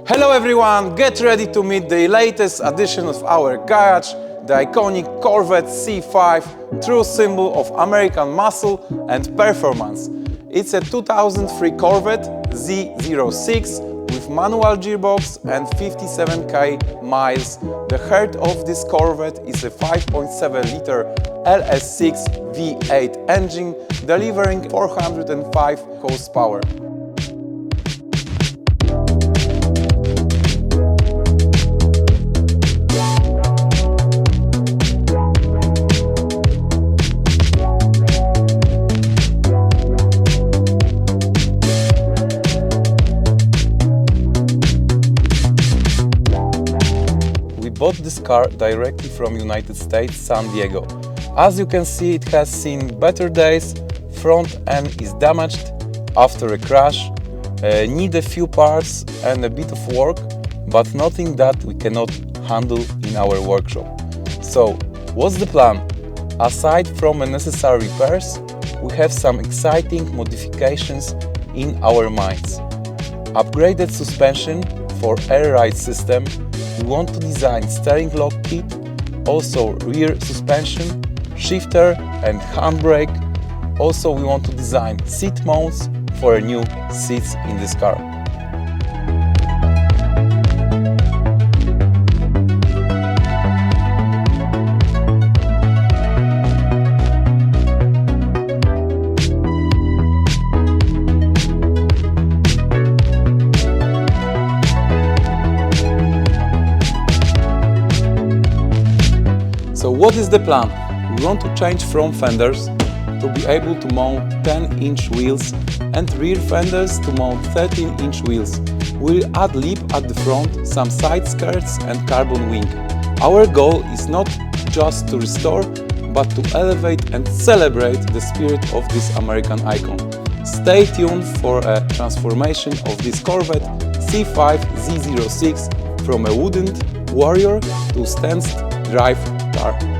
Hello everyone, get ready to meet the latest addition of our garage, the iconic Corvette C5, true symbol of American muscle and performance. It's a 2003 Corvette Z06 with manual gearbox and 57k miles. The heart of this Corvette is a 5.7-liter LS6 V8 engine delivering 405 horsepower. Bought this car directly from United States, San Diego. As you can see, it has seen better days, front end is damaged after a crash, need a few parts and a bit of work, but nothing that we cannot handle in our workshop. So, what's the plan? Aside from necessary repairs, we have some exciting modifications in our minds. Upgraded suspension for air ride system. We want to design steering lock kit, also rear suspension, shifter and handbrake. Also we want to design seat mounts for new seats in this car. So what is the plan? We want to change front fenders to be able to mount 10-inch wheels and rear fenders to mount 13-inch wheels. We'll add lip at the front, some side skirts and carbon wing. Our goal is not just to restore, but to elevate and celebrate the spirit of this American icon. Stay tuned for a transformation of this Corvette C5 Z06 from a wooden warrior to stanced drive car.